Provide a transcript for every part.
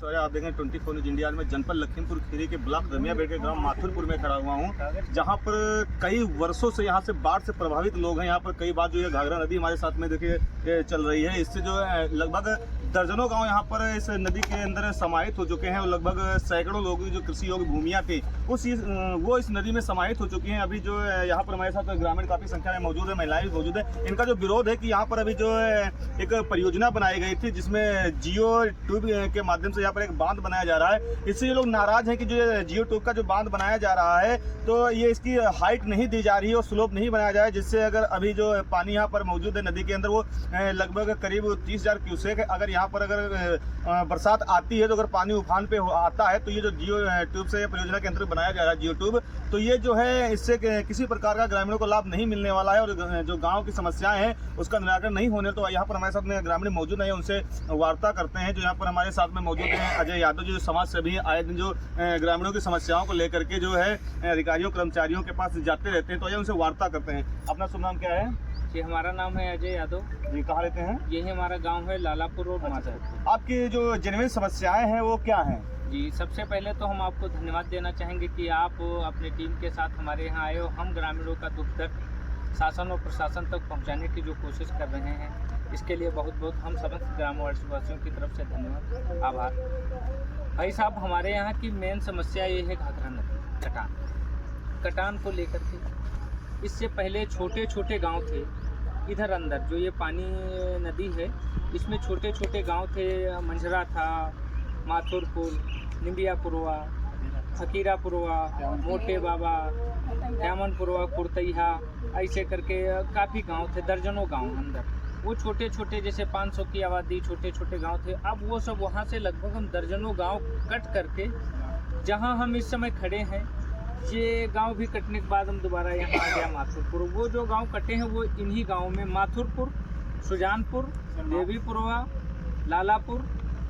ऐश्वर्या, आप देखें 24 news India में जनपद लखीमपुर खीरी के ब्लॉक रमियापेट के ग्राम माथुरपुर में खड़ा हुआ हूँ, जहाँ पर कई वर्षों से यहाँ से बाढ़ से प्रभावित लोग हैं। यहाँ पर कई बार जो है घाघरा नदी हमारे साथ में देखिए चल रही है। इससे जो है लगभग दर्जनों गांव यहाँ पर इस नदी के अंदर समाहित हो चुके हैं और लगभग सैकड़ों लोग जो कृषि योग्य भूमियाँ थी वो इस नदी में समाहित हो चुकी हैं। अभी जो है यहाँ पर हमारे साथ ग्रामीण काफ़ी संख्या में मौजूद है, महिलाएं भी मौजूद है। इनका जो विरोध है कि यहाँ पर अभी जो है एक परियोजना बनाई गई थी जिसमें जियो ट्यूब के माध्यम से यहाँ पर एक बांध बनाया जा रहा है। इससे ये लोग नाराज हैं कि जो जियो ट्यूब का जो बांध बनाया जा रहा है तो ये इसकी हाइट नहीं दी जा रही है और स्लोप नहीं बनाया जाए, जिससे अगर अभी जो पानी यहाँ पर मौजूद है नदी के अंदर वो लगभग करीब 30,000 क्यूसेक है। अगर यहाँ पर अगर बरसात आती है तो अगर पानी उफान पे आता है तो ये जो जियो ट्यूब से परियोजना के अंतर्गत बनाया जा रहा है जियो ट्यूब, तो ये जो है इससे किसी प्रकार का ग्रामीणों को लाभ नहीं मिलने वाला है और जो गाँव की समस्याएं हैं उसका निराकरण नहीं होने। तो यहाँ पर हमारे साथ में ग्रामीण मौजूद है, उनसे वार्ता करते हैं। जो यहाँ पर हमारे साथ में मौजूद हैं अजय यादव, जो समाज सेवी आए दिन जो ग्रामीणों की समस्याओं को लेकर के जो है अधिकारियों कर्मचारियों के पास जाते रहते हैं, तो ये उनसे वार्ता करते हैं। अपना शुभ नाम क्या है? जी, हमारा नाम है अजय यादव। जी, कहाँ रहते हैं? यही हमारा गांव है लालापुर और माधवपुर। आपकी जो जेन्युइन समस्याएं हैं वो क्या हैं? जी, सबसे पहले तो हम आपको धन्यवाद देना चाहेंगे कि आप अपनी टीम के साथ हमारे यहाँ आए हो। हम ग्रामीणों का दुख दर्द शासन और प्रशासन तक पहुँचाने की जो कोशिश कर रहे हैं, इसके लिए बहुत बहुत हम समस्त ग्रामवासियों की तरफ से धन्यवाद, आभार। भाई साहब, हमारे यहाँ की मेन समस्या ये है घाघरा नदी कटान को लेकर के। इससे पहले छोटे छोटे गांव थे इधर अंदर, जो ये पानी नदी है इसमें छोटे छोटे गांव थे। मंझरा था, माथुरपुर, निम्बियापुरवा, फकीरापुरवा, मोटे बाबा, श्यामनपुरवा, कुर्तैया, ऐसे करके काफ़ी गांव थे, दर्जनों गांव अंदर। वो छोटे छोटे जैसे 500 की आबादी छोटे छोटे गांव थे। अब वो सब वहाँ से लगभग हम दर्जनों गांव कट करके जहाँ हम इस समय खड़े हैं, ये गांव भी कटने के बाद हम दोबारा यहाँ आ गया माथुरपुर। वो जो गांव कटे हैं वो इन्हीं गांव में माथुरपुर, सुजानपुर, देवीपुरवा, लालापुर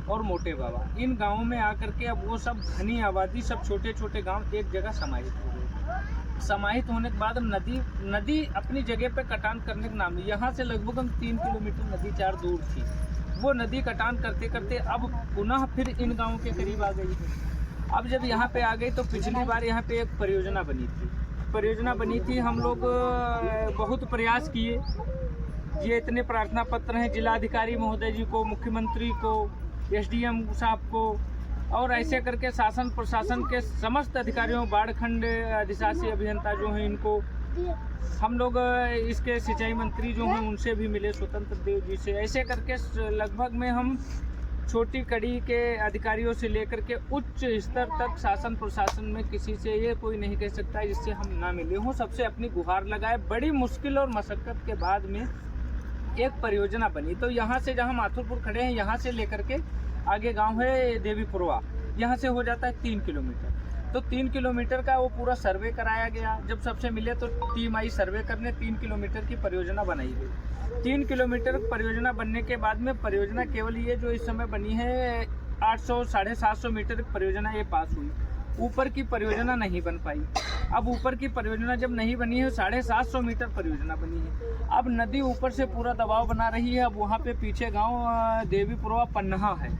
और मोटे बाबा, इन गांवों में आकर के अब वो सब घनी आबादी, सब छोटे छोटे गांव एक जगह समाहित हो गए। समाहित होने के बाद नदी अपनी जगह पे कटान करने के नाम, यहाँ से लगभग हम 3 किलोमीटर नदी 4 दूर थी। वो नदी कटान करते करते अब पुनः फिर इन गाँवों के करीब आ गई है। अब जब यहाँ पे आ गई तो पिछली बार यहाँ पे एक परियोजना बनी थी। हम लोग बहुत प्रयास किए। ये इतने प्रार्थना पत्र हैं जिलाधिकारी महोदय जी को, मुख्यमंत्री को, एसडीएम साहब को, और ऐसे करके शासन प्रशासन के समस्त अधिकारियों, बाढ़ खंड अधिशासी अभियंता जो हैं इनको हम लोग, इसके सिंचाई मंत्री जो हैं उनसे भी मिले, स्वतंत्र देव जी से। ऐसे करके लगभग में हम छोटी कड़ी के अधिकारियों से लेकर के उच्च स्तर तक शासन प्रशासन में किसी से ये कोई नहीं कह सकता है जिससे हम ना मिले हों। सबसे अपनी गुहार लगाए, बड़ी मुश्किल और मशक्क़त के बाद में एक परियोजना बनी। तो यहाँ से जहाँ माथुरपुर खड़े हैं, यहाँ से लेकर के आगे गांव है देवीपुरवा, यहाँ से हो जाता है 3 किलोमीटर। तो 3 किलोमीटर का वो पूरा सर्वे कराया गया। जब सबसे मिले तो टीम आई सर्वे करने, 3 किलोमीटर की परियोजना बनाई गई। 3 किलोमीटर परियोजना बनने के बाद में परियोजना केवल ये जो इस समय बनी है 800-750 मीटर परियोजना ये पास हुई। ऊपर की परियोजना नहीं बन पाई। अब ऊपर की परियोजना जब नहीं बनी है, 750 मीटर परियोजना बनी है। अब नदी ऊपर से पूरा दबाव बना रही है। अब वहाँ पे पीछे गांव देवीपुरवा पन्नहा है,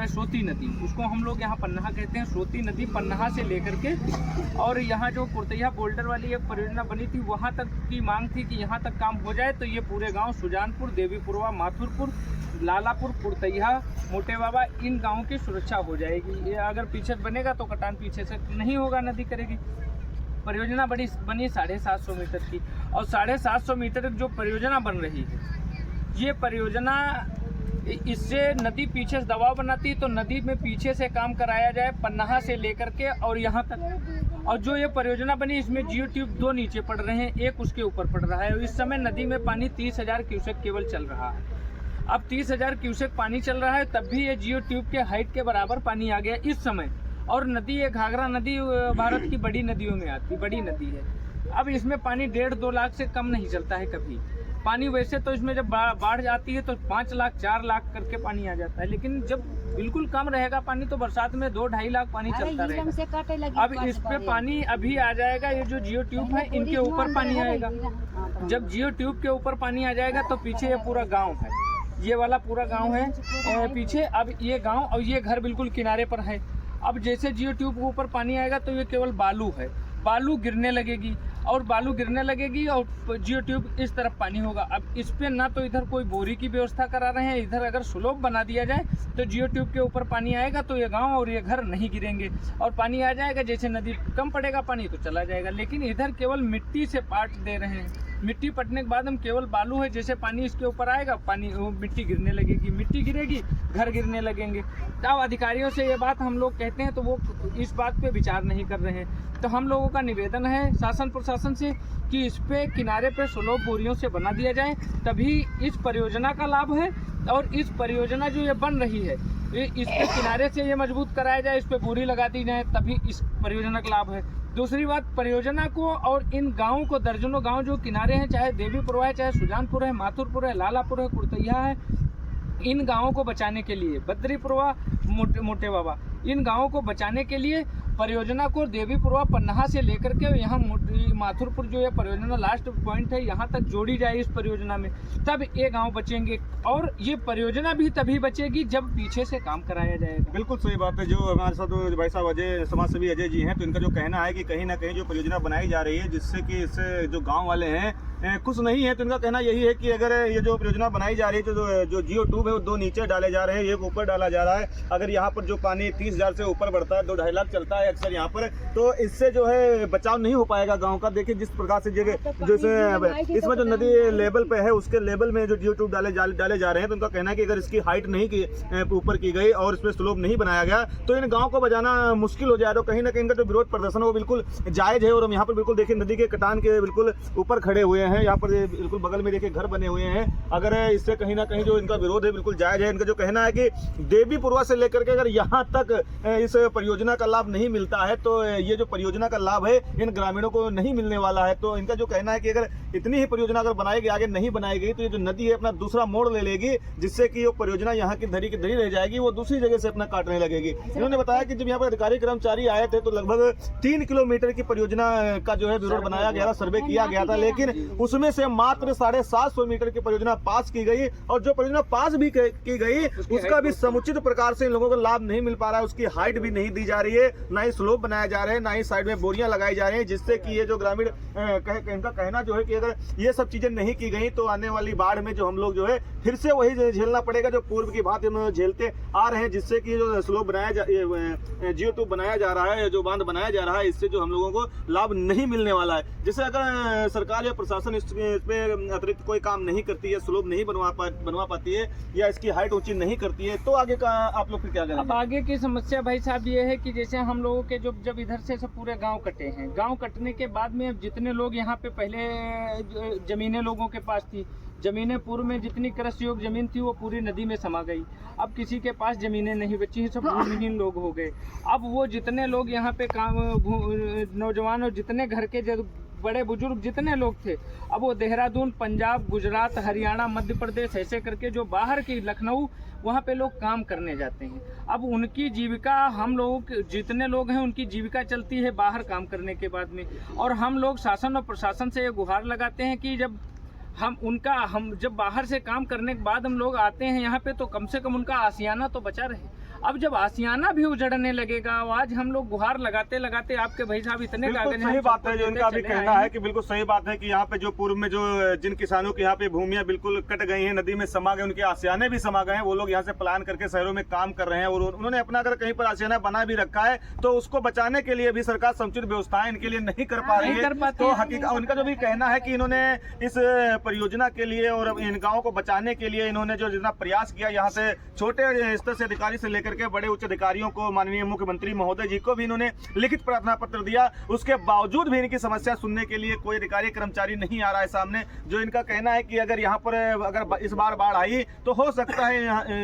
सोती नदी, उसको हम लोग यहाँ पन्नहा कहते हैं। सोती नदी पन्नहा से लेकर के और यहाँ जो कुर्तैया बोल्डर वाली एक परियोजना बनी थी, वहाँ तक की मांग थी कि यहाँ तक काम हो जाए तो ये पूरे गांव सुजानपुर, देवीपुरवा, माथुरपुर, लालापुर, कुर्तैया, मोटे बाबा, इन गाँव की सुरक्षा हो जाएगी। ये अगर पीछे बनेगा तो कटान पीछे से नहीं होगा, नदी करेगी। परियोजना बनी 750 मीटर की, और 750 मीटर जो परियोजना बन रही है, ये परियोजना इससे नदी पीछे से दबाव बनाती है, तो नदी में पीछे से काम कराया जाए पन्नहा से लेकर के और यहाँ तक। और जो ये परियोजना बनी इसमें जियो ट्यूब 2 नीचे पड़ रहे हैं, एक उसके ऊपर पड़ रहा है। इस समय नदी में पानी 30,000 क्यूसेक केवल चल रहा है। अब 30,000 क्यूसेक पानी चल रहा है, तब भी ये जियो ट्यूब के हाइट के बराबर पानी आ गया इस समय। और नदी, ये घाघरा नदी भारत की बड़ी नदियों में आती, बड़ी नदी है। अब इसमें पानी 1.5-2 लाख से कम नहीं चलता है कभी पानी। वैसे तो इसमें जब बाढ़ आती है तो 5 लाख 4 लाख करके पानी आ जाता है, लेकिन जब बिल्कुल कम रहेगा पानी तो बरसात में 2-2.5 लाख पानी चलता रहेगा। अब इस पे पानी अभी आ जाएगा, ये जो जियो ट्यूब है इनके ऊपर पानी आएगा। जब जियो ट्यूब के ऊपर पानी आ जाएगा तो पीछे ये पूरा गाँव है, ये वाला पूरा गांव है पीछे। अब ये गांव और ये घर बिल्कुल किनारे पर है। अब जैसे जियो ट्यूब के ऊपर पानी आएगा तो ये केवल बालू है, बालू गिरने लगेगी और बालू गिरने लगेगी और जियो ट्यूब इस तरफ पानी होगा। अब इस पे ना तो इधर कोई बोरी की व्यवस्था करा रहे हैं, इधर अगर स्लोप बना दिया जाए तो जियो ट्यूब के ऊपर पानी आएगा तो ये गांव और ये घर नहीं गिरेंगे और पानी आ जाएगा। जैसे नदी कम पड़ेगा पानी तो चला जाएगा, लेकिन इधर केवल मिट्टी से पाट दे रहे हैं। मिट्टी पटने के बाद हम केवल बालू है, जैसे पानी इसके ऊपर आएगा पानी वो मिट्टी गिरने लगेगी, मिट्टी गिरेगी घर गिरने लगेंगे। तब अधिकारियों से ये बात हम लोग कहते हैं तो वो इस बात पे विचार नहीं कर रहे हैं। तो हम लोगों का निवेदन है शासन प्रशासन से कि इस पे किनारे पे स्लोप बोरियों से बना दिया जाए, तभी इस परियोजना का लाभ है। और इस परियोजना जो ये बन रही है इस पे किनारे से ये मजबूत कराया जाए, इस पे बोरी लगा दी जाए, तभी इस परियोजना का लाभ है। दूसरी बात, परियोजना को और इन गाँवों को, दर्जनों गांव जो किनारे हैं, चाहे देवीपुर है, चाहे सुजानपुर है, माथुरपुर है, लालापुर है, कुर्तैया है, इन गांवों को बचाने के लिए, बद्रीपुरवा, मोटे बाबा, इन गांवों को बचाने के लिए परियोजना को देवीपुरवा पन्ना से लेकर के यहाँ माथुरपुर जो ये परियोजना लास्ट पॉइंट है यहाँ तक जोड़ी जाए इस परियोजना में, तब ये गांव बचेंगे। और ये परियोजना भी तभी बचेगी जब पीछे से काम कराया जाएगा। बिल्कुल सही बात है। जो हमारे साथ भाई साहब अजय, समाज सेवी अजय जी हैं, तो इनका जो कहना है कि कहीं ना कहीं जो परियोजना बनाई जा रही है जिससे कि इससे जो गाँव वाले हैं खुश नहीं है, तो इनका कहना यही है कि अगर ये जो परियोजना बनाई जा रही है तो जो जियो ट्यूब है वो 2 नीचे डाले जा रहे हैं, एक ऊपर डाला जा रहा है। अगर यहाँ पर जो पानी 30,000 से ऊपर बढ़ता है, 2-2.5 लाख चलता है अक्सर यहाँ पर, तो इससे जो है बचाव नहीं हो पाएगा गांव का। देखिए जिस प्रकार से जगह जैसे इसमें जो नदी लेवल पे है उसके लेवल में जो जियो ट्यूब डाले जा रहे हैं, तो उनका कहना है कि अगर इसकी हाइट नहीं की ऊपर की गई और इसमें स्लोप नहीं बनाया गया तो इन गाँव को बचाना मुश्किल हो जाए। तो कहीं ना कहीं इनका जो विरोध प्रदर्शन है वो बिल्कुल जायज है। और हम यहाँ पर बिल्कुल देखिए नदी के कटान के बिल्कुल ऊपर खड़े हुए हैं, यहाँ पर बिल्कुल बगल में देखिए घर बने हुए हैं। अगर इससे कहीं ना कहीं जो इनका विरोध है बिल्कुल जायज है। इनका जो कहना है कि देवीपुरवा से लेकर के अगर यहाँ तक इस परियोजना का लाभ नहीं मिलता है तो ये जो परियोजना का लाभ है इन ग्रामीणों को नहीं मिलने वाला है। तो इनका जो कहना है कि अगर इतनी ही परियोजना अगर बनाएगी, आगे नहीं बनाई गई, तो ये जो नदी है अपना दूसरा मोड़ ले लेगी, जिससे कि वो परियोजना यहाँ की धरी की धरी रह जाएगी, वो दूसरी जगह से अपना काटने लगेगी। इन्होंने बताया कि जब यहाँ पर अधिकारी कर्मचारी आए थे तो लगभग 3 किलोमीटर की परियोजना का जो है विरोध बनाया गया था, सर्वे किया गया था, लेकिन उसमें से मात्र 750 मीटर की परियोजना पास की गई। और जो परियोजना पास भी की गई उसका भी समुचित प्रकार से इन लोगों को लाभ नहीं मिल पा रहा है। उसकी हाइट भी नहीं दी जा रही है, ना ही स्लोप बनाया जा रहा है, ना ही साइड में बोरियां लगाई जा रही है, जिससे कि ये जो ग्रामीण इनका कहना जो है कि अगर ये सब चीजें नहीं की गई तो आने वाली बाढ़ में जो हम लोग जो है फिर से वही झेलना पड़ेगा जो पूर्व की बात हम झेलते आ रहे हैं, जिससे कि जो स्लोप बनाया जियो ट्यूब बनाया जा रहा है, जो बांध बनाया जा रहा है, इससे जो हम लोगों को लाभ नहीं मिलने वाला है। जैसे अगर सरकार या प्रशासन इस पे अतिरिक्त कोई काम नहीं करती है, स्लोप नहीं बनवा पाती है या इसकी हाइट ऊंची नहीं करती है, तो आगे का आप लोग फिर क्या करेंगे? अब आगे की समस्या भाई साहब ये है कि जैसे हम लोगों के जब इधर से सब पूरे गांव कटे हैं, गांव कटने के बाद में अब जितने लोग यहाँ पे पहले जमीनें लोगों के पास थी, जमीनें पूर्व में जितनी कृषि योग्य जमीन थी वो पूरी नदी में समा गई। अब किसी के पास जमीनें नहीं बची हैं, सब भूमिहीन लोग हो गए। अब वो जितने लोग यहाँ पे काम नौजवान और जितने घर के बड़े बुजुर्ग जितने लोग थे, अब वो देहरादून, पंजाब, गुजरात, हरियाणा, मध्य प्रदेश ऐसे करके जो बाहर की लखनऊ वहाँ पे लोग काम करने जाते हैं। अब उनकी जीविका, हम लोग जितने लोग हैं उनकी जीविका चलती है बाहर काम करने के बाद में। और हम लोग शासन और प्रशासन से ये गुहार लगाते हैं कि जब हम जब बाहर से काम करने के बाद हम लोग आते हैं यहाँ पे तो कम से कम उनका आशियाना तो बचा रहे। अब जब आशियाना भी उजड़ने लगेगा, आज हम लोग गुहार लगाते लगाते आपके भाई साहब इतने कागज सही बात है जो इनका भी कहना है कि बिल्कुल सही बात है कि यहाँ पे जो पूर्व में जो जिन किसानों की यहाँ पे भूमियां बिल्कुल कट गई हैं, नदी में समा गए, उनके आशियाने भी समा गए हैं, वो लोग यहाँ से प्लान करके शहरों में काम कर रहे हैं। और उन्होंने अपना अगर कहीं पर आशियाना बना भी रखा है तो उसको बचाने के लिए भी सरकार समुचित व्यवस्थाएं इनके लिए नहीं कर पा रही है। तो हकीकत उनका जो भी कहना है कि इन्होंने इस परियोजना के लिए और इन गाँव को बचाने के लिए इन्होंने जो जितना प्रयास किया, यहाँ से छोटे स्तर से अधिकारी से लेकर के बड़े उच्च अधिकारियों को, माननीय मुख्यमंत्री महोदय जी को भी इन्होंने लिखित प्रार्थना पत्र दिया, उसके बावजूद भी इनकी समस्या सुनने के लिए कोई अधिकारी कर्मचारी नहीं आ रहा है सामने। जो इनका कहना है कि अगर यहाँ पर अगर इस बार बाढ़ आई तो हो सकता है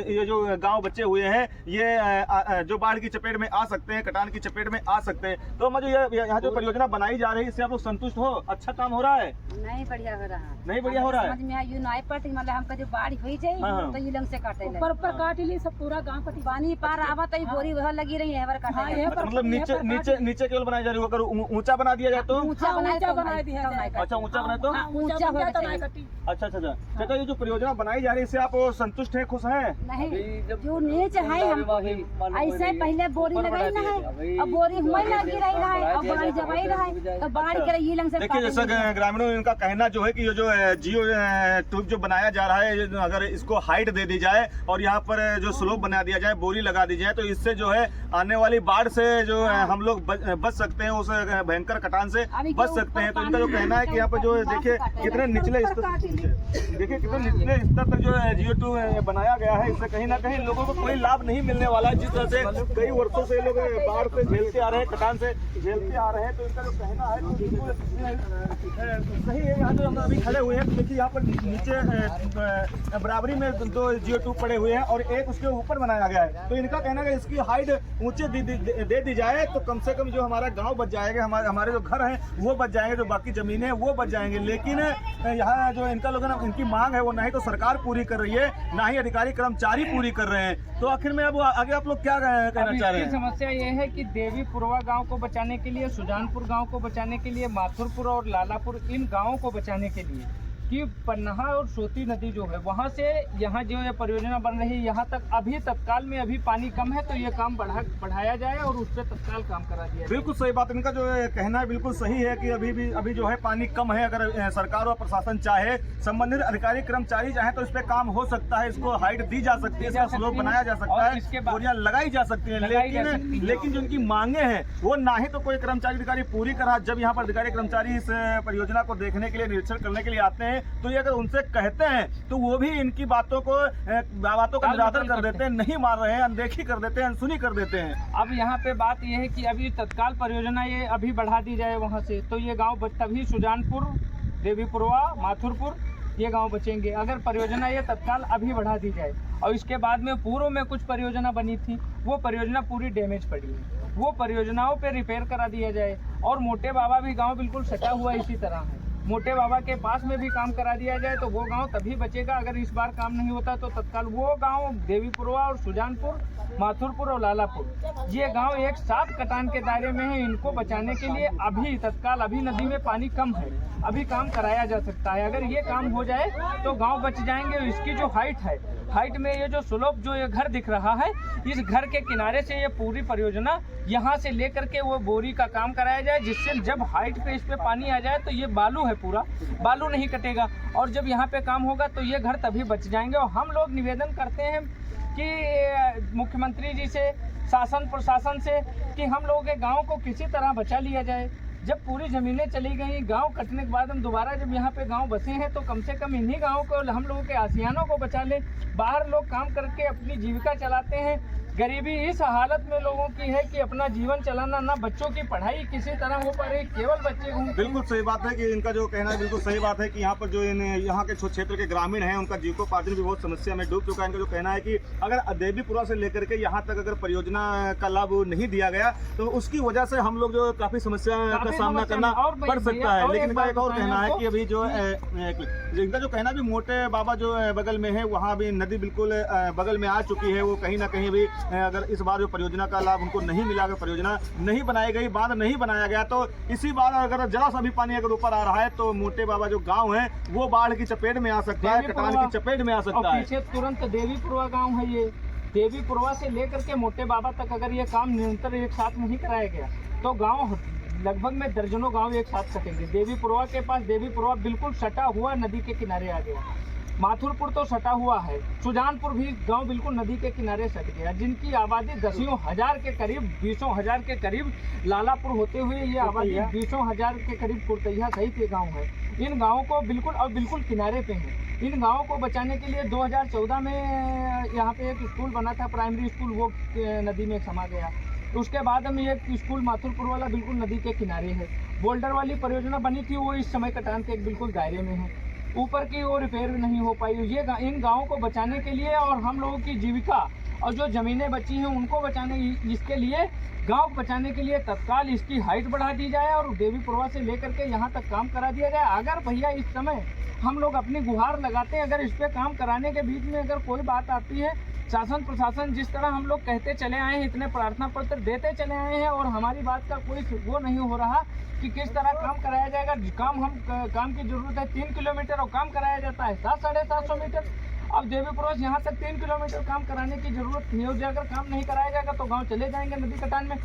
ये जो गांव बचे हुए हैं ये जो बाढ़ की चपेट में आ सकते हैं, कटान की चपेट में आ सकते हैं। तो मुझे यहाँ जो परियोजना बनाई जा रही है इससे आप लोग संतुष्ट हो? अच्छा काम हो रहा है? नहीं बढ़िया हो रहा है, नहीं बढ़िया हो रहा है। समझ में आयु नहीं पड़ती, मतलब हमको जो बाढ़ हो जाए तो ये लंग से काटे ऊपर काट ली सब पूरा गांव कटी, पानी पार आवा तो बोरी वह लगी रही है मतलब नीचे केवल बनाई जा रही है, अगर ऊंचा बना दिया जाए तो ऊंचा बना दिया। अच्छा ऊंचा बनाए तो ऊंचा हो अच्छा। चाचा ये जो परियोजना बनाई जा रही है इससे आप संतुष्ट हैं, खुश हैं? नहीं, जो नीचे है हम ऐसे पहले बोरी लगाई ना है, अब बोरी हुई लगी रही है, अब बाढ़ जब आई रहा तो बाढ़ के ये लंग से देखिए जैसा ग्रामीणों इनका कहना जो है कि ये जो जियो ट्यूब जो बनाया जा रहा है, अगर इसको हाइट दे दी जाए और यहाँ पर जो स्लोप बना दिया जाए, बोरी लगा दी जाए, तो इससे जो है आने वाली बाढ़ से जो हम लोग बच सकते हैं, उस भयंकर कटान से बच सकते हैं। तो इनका जो कहना है कि यहाँ पर जो देखिए कितने निचले स्तर तक जो है जियो ट्यूब बनाया गया है, इससे कहीं ना कहीं लोगों को कोई लाभ नहीं मिलने वाला है। जिस तरह से कई वर्षों से लोग बाढ़ से झेलते आ रहे हैं, कटान से झेलते आ रहे हैं, तो इनका जो कहना है तो बिल्कुल सही है। यहाँ जो हम अभी खड़े हुए हैं तो देखिए यहाँ पर नीचे बराबरी में 2 जियो ट्यूब पड़े हुए हैं और एक उसके ऊपर बनाया गया है। तो इनका कहना है कि इसकी हाइट ऊंचे दे दी जाए तो कम से कम जो हमारा गांव बच जाएगा, हमारे जो घर हैं वो बच जाएंगे, जो बाकी जमीनें हैं वो बच जाएंगे। लेकिन यहाँ जो इनका लोगों ने इनकी मांग है वो ना ही तो सरकार पूरी कर रही है, ना ही अधिकारी कर्मचारी पूरी कर रहे हैं। तो आखिर में अब आगे आप लोग क्या कहना चाह रहे हैं? समस्या ये है कि देवी पुरवा गांव को बचाने के लिए, सुजानपुर गांव को बचाने के लिए, माथुरपुर और लालापुर इन गांवों को बचाने के लिए कि पन्ना और सोती नदी जो है वहां से यहाँ जो ये परियोजना बन रही है यहाँ तक अभी तत्काल में अभी पानी कम है, तो ये काम बढ़ाया जाए और उस पर तत्काल काम करा दिया जाए। बिल्कुल सही बात, इनका जो कहना है बिल्कुल सही है कि अभी जो है पानी कम है। अगर सरकार और प्रशासन चाहे, संबंधित अधिकारी कर्मचारी चाहे तो इस पे काम हो सकता है, इसको हाइट दी जा सकती है, इसका स्लोप बनाया जा सकता है, बोरियां लगाई जा सकती है। लेकिन जो इनकी मांगे हैं वो ना ही तो कोई कर्मचारी अधिकारी पूरी करा। जब यहाँ पर अधिकारी कर्मचारी इस परियोजना को देखने के लिए, निरीक्षण करने के लिए आते हैं, तो ये अगर उनसे कहते हैं तो वो भी इनकी बातों का निरादर कर देते हैं, नहीं मान रहे हैं, अनदेखी कर देते हैं, अनसुनी कर देते हैं। अब यहाँ पे बात ये है कि अभी तत्काल परियोजना ये अभी बढ़ा दी जाए वहाँ से, तो ये गांव तभी सुजानपुर, देवीपुरवा, माथुरपुर ये गांव बचेंगे अगर परियोजना ये तत्काल अभी बढ़ा दी जाए। और इसके बाद में पूर्व में कुछ परियोजना बनी थी, वो परियोजना पूरी डैमेज पड़ी है, वो परियोजनाओं पे रिपेयर करा दिया जाए। और मोटे बाबा भी गांव बिल्कुल सटा हुआ इसी तरह है, मोटे बाबा के पास में भी काम करा दिया जाए तो वो गांव तभी बचेगा। अगर इस बार काम नहीं होता तो तत्काल वो गांव देवीपुरवा और सुजानपुर, माथुरपुर और लालापुर ये गांव एक साथ कटान के दायरे में है। इनको बचाने के लिए अभी तत्काल अभी नदी में पानी कम है, अभी काम कराया जा सकता है। अगर ये काम हो जाए तो गांव बच जाएंगे। इसकी जो हाइट में ये जो स्लोप जो ये घर दिख रहा है, इस घर के किनारे से ये पूरी परियोजना यहाँ से लेकर के वो बोरी का काम कराया जाए, जिससे जब हाइट पे इस पे पानी आ जाए तो ये बालू है, पूरा बालू नहीं कटेगा और जब यहाँ पे काम होगा तो ये घर तभी बच जाएंगे। और हम लोग निवेदन करते हैं कि मुख्यमंत्री जी से, शासन प्रशासन से कि हम लोगों के गाँव को किसी तरह बचा लिया जाए। जब पूरी ज़मीनें चली गई, गांव कटने के बाद हम दोबारा जब यहाँ पे गांव बसे हैं तो कम से कम इन्हीं गांवों को, हम लोगों के आसियानों को बचा लें। बाहर लोग काम करके अपनी जीविका चलाते हैं, गरीबी इस हालत में लोगों की है कि अपना जीवन चलाना, ना बच्चों की पढ़ाई किसी तरह हो पा रही, केवल बच्चे घूमते। बिल्कुल सही बात है कि इनका जो कहना है बिल्कुल सही बात है कि यहाँ पर जो यहाँ के क्षेत्र के ग्रामीण हैं उनका जीविकोपार्जन भी बहुत समस्या में डूब चुका है। इनका जो कहना है कि अगर देवीपुरा से लेकर के यहाँ तक अगर परियोजना का लाभ नहीं दिया गया तो उसकी वजह से हम लोग जो काफी समस्या का सामना करना पड़ सकता है। लेकिन इनका एक और कहना है कि अभी जो इनका जो कहना भी मोटे बाबा जो बगल में है वहाँ भी नदी बिल्कुल बगल में आ चुकी है। वो कहीं ना कहीं भी अगर इस बार जो परियोजना का लाभ उनको नहीं मिला, अगर परियोजना नहीं बनाई गई, बांध नहीं बनाया गया, तो इसी बार अगर जरा सा भी पानी अगर ऊपर आ रहा है तो मोटे बाबा जो गांव है वो बाढ़ की चपेट में आ सकता है, कटान की चपेट में आ सकता है। पीछे तुरंत देवीपुरवा गांव है, ये देवीपुरवा से लेकर के मोटे बाबा तक अगर ये काम निरंतर एक साथ नहीं कराया गया तो गाँव लगभग में दर्जनों गांव एक साथ कटेंगे। देवीपुरवा के पास, देवीपुरवा बिल्कुल सटा हुआ नदी के किनारे आ गया, माथुरपुर तो सटा हुआ है, सुजानपुर भी गांव बिल्कुल नदी के किनारे सट गया, जिनकी आबादी 10,000 के करीब, 20,000 के करीब, लालापुर होते हुए ये आबादी 20,000 के करीब कुर्तैया सहित ये गाँव है। इन गाँवों को बिल्कुल किनारे पे है। इन गाँवों को बचाने के लिए 2014 में यहाँ पे एक स्कूल बना था, प्राइमरी स्कूल, वो नदी में समा गया। उसके बाद हम ये स्कूल माथुरपुर वाला बिल्कुल नदी के किनारे है। बोल्डर वाली परियोजना बनी थी, वो इस समय कटान के बिल्कुल दायरे में है, ऊपर की वो रिपेयर नहीं हो पाई। ये इन गाँवों को बचाने के लिए और हम लोगों की जीविका और जो ज़मीनें बची हैं उनको बचाने, इसके लिए गांव बचाने के लिए तत्काल इसकी हाइट बढ़ा दी जाए और देवीपुरवा से लेकर के यहाँ तक काम करा दिया जाए। अगर भैया इस समय हम लोग अपनी गुहार लगाते हैं, अगर इस पर काम कराने के बीच में अगर कोई बात आती है शासन प्रशासन जिस तरह हम लोग कहते चले आए हैं, इतने प्रार्थना पत्र देते चले आए हैं और हमारी बात का कोई वो नहीं हो रहा कि किस तरह काम कराया जाएगा। काम की जरूरत है 3 किलोमीटर और काम कराया जाता है 700-750 मीटर। अब देवी पड़ोस यहाँ तक 3 किलोमीटर काम कराने की जरूरत नहीं होगी। अगर काम नहीं कराया जाएगा तो गाँव चले जाएंगे नदी कटान में।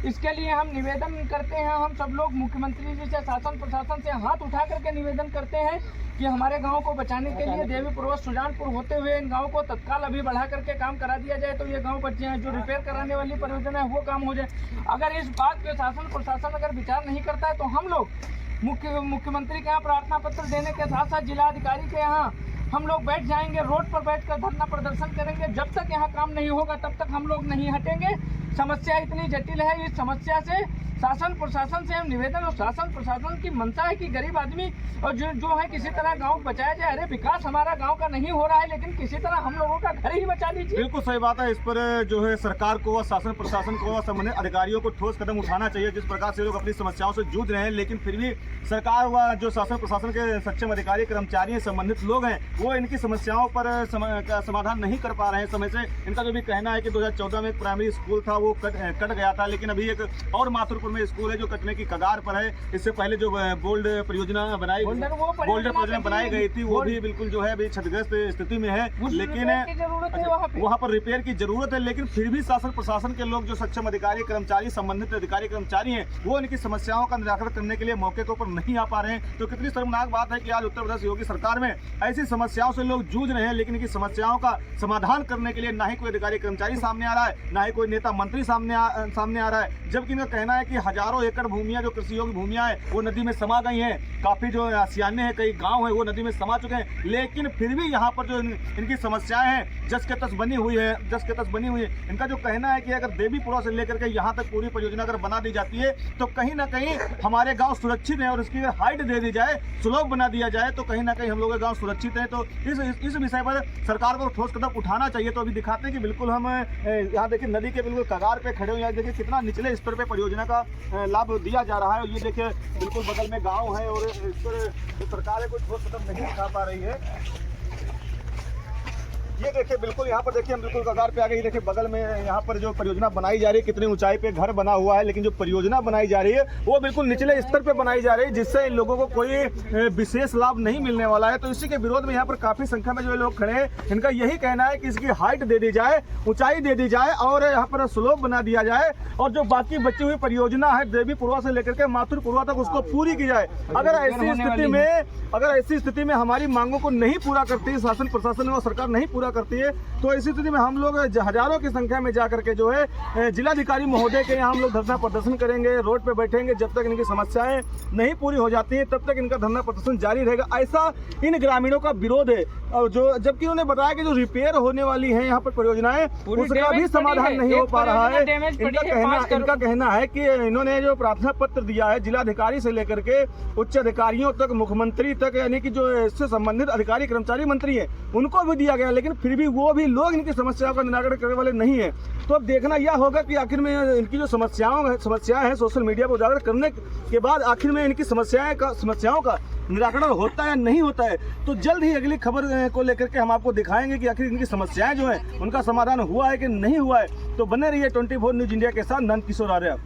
इसके लिए हम निवेदन करते हैं, हम सब लोग मुख्यमंत्री जी से, शासन प्रशासन से हाथ उठा करके निवेदन करते हैं कि हमारे गांव को बचाने के लिए देवी पड़ोस सुजानपुर होते हुए इन गाँव को तत्काल अभी बढ़ा करके काम करा दिया जाए तो ये गांव बच्चे हैं। जो रिपेयर कराने वाली परियोजना है वो काम हो जाए। अगर इस बात पे शासन प्रशासन अगर विचार नहीं करता है तो हम लोग मुख्यमंत्री के यहाँ प्रार्थना पत्र देने के साथ साथ जिलाधिकारी के यहाँ हम लोग बैठ जाएंगे, रोड पर बैठकर धरना प्रदर्शन करेंगे। जब तक यहाँ काम नहीं होगा तब तक हम लोग नहीं हटेंगे। समस्या इतनी जटिल है, इस समस्या से शासन प्रशासन से हम निवेदन, और शासन प्रशासन की मंशा है कि गरीब आदमी और जो है किसी तरह गांव बचाया जाए। अरे विकास हमारा गांव का नहीं हो रहा है, लेकिन किसी तरह हम लोगों का घर ही बचा लीजिए। बिल्कुल सही बात है। इस पर जो है सरकार को व शासन प्रशासन को व संबंधित अधिकारियों को ठोस कदम उठाना चाहिए। जिस प्रकार से लोग अपनी समस्याओं से जूझ रहे हैं, लेकिन फिर भी सरकार व जो शासन प्रशासन के सक्षम अधिकारी, कर्मचारी, संबंधित लोग हैं, वो इनकी समस्याओं पर का समाधान नहीं कर पा रहे हैं समय से। इनका जो भी कहना है कि 2014 में एक प्राइमरी स्कूल था वो कट गया था, लेकिन अभी एक और माथुरपुर में स्कूल है जो कटने की कगार पर है। इससे पहले जो बोल्ड परियोजना बनाई गई थी वो भी बिल्कुल जो है अभी क्षतिग्रस्त स्थिति में है, लेकिन वहाँ पर रिपेयर की जरूरत है। लेकिन फिर भी शासन प्रशासन के लोग, जो सक्षम अधिकारी, कर्मचारी, संबंधित अधिकारी, कर्मचारी हैं, वो इनकी समस्याओं का निराकरण करने के लिए मौके के ऊपर नहीं आ पा रहे हैं। तो कितनी शर्मनाक बात है कि आज उत्तर प्रदेश योगी सरकार में ऐसी समस्याओं से लोग जूझ रहे हैं, लेकिन इनकी समस्याओं का समाधान करने के लिए ना ही कोई अधिकारी कर्मचारी सामने आ रहा है, ना ही कोई नेता मंत्री सामने आ रहा है। जबकि इनका कहना है कि हजारों एकड़ भूमियां, जो कृषि योग्य भूमियां हैं, वो नदी में समा गई हैं। काफी जो आसियाने हैं, कई गांव हैं, वो नदी में समा चुके हैं। लेकिन फिर भी यहाँ पर जो इनकी समस्याएं हैं जस के तस बनी हुई है। इनका जो कहना है कि अगर देवी पुरा से लेकर के यहाँ तक पूरी परियोजना अगर बना दी जाती है तो कहीं ना कहीं हमारे गाँव सुरक्षित हैं, और इसकी अगर हाइट दे दी जाए, स्लोप बना दिया जाए, तो कहीं ना कहीं हम लोग के गाँव सुरक्षित हैं। तो इस विषय पर सरकार को ठोस कदम उठाना चाहिए। तो अभी दिखाते हैं कि बिल्कुल हम यहाँ देखिए नदी के बिल्कुल कगार पे खड़े हुए हैं। देखिए कितना निचले स्तर पे परियोजना का लाभ दिया जा रहा है। और ये देखिए बिल्कुल बगल में गांव है और इस पर सरकार है कोई ठोस कदम नहीं उठा पा रही है। ये देखिए बिल्कुल यहाँ पर देखिए हम बिल्कुल कगार पे आ गए। देखिए बगल में यहाँ पर जो परियोजना बनाई जा रही है, कितनी ऊंचाई पे घर बना हुआ है, लेकिन जो परियोजना बनाई जा रही है वो बिल्कुल निचले स्तर पे बनाई जा रही है, जिससे इन लोगों को कोई विशेष लाभ नहीं मिलने वाला है। तो इसी के विरोध में यहाँ पर काफी संख्या में जो लोग खड़े हैं, इनका यही कहना है कि इसकी हाइट दे दी जाए, ऊंचाई दे दी जाए और यहाँ पर स्लोप बना दिया जाए, और जो बाकी बची हुई परियोजना है देवी पुरवा से लेकर के माथुरपुरवा तक उसको पूरी की जाए। अगर ऐसी स्थिति में हमारी मांगों को नहीं पूरा करती है शासन प्रशासन और सरकार नहीं पूरा करती है, तो ऐसी स्थिति में हम लोग हजारों की संख्या में जाकर के जो है जिलाधिकारी महोदय के यहाँ हम लोग धरना प्रदर्शन करेंगे, रोड पे बैठेंगे। जब तक इनकी समस्याएं नहीं पूरी हो जाती हैं तब तक इनका धरना प्रदर्शन जारी रहेगा, ऐसा इन ग्रामीणों का विरोध है। और जबकि उन्होंने बताया कि जो रिपेयर होने वाली है यहाँ पर परियोजनाएं, उसका भी समाधान नहीं हो पा रहा है। इनका कहना है कि इन्होंने जो प्रार्थना पत्र दिया है जिलाधिकारी से लेकर के उच्च अधिकारियों तक, मुख्यमंत्री तक, यानी कि जो इससे संबंधित अधिकारी, कर्मचारी, मंत्री है, उनको भी दिया गया, लेकिन फिर भी वो भी लोग इनकी समस्याओं का निराकरण करने वाले नहीं है। तो अब देखना यह होगा कि आखिर में इनकी जो समस्याएं हैं सोशल मीडिया पर उजागर करने के बाद आखिर में इनकी समस्याओं का निराकरण होता है या नहीं होता है। तो जल्द ही अगली खबर को लेकर के हम आपको दिखाएंगे कि आखिर इनकी समस्याएं जो हैं उनका समाधान हुआ है कि नहीं हुआ है। तो बने रहिए 24 न्यूज़ इंडिया के साथ। नंद किशोर आर्य।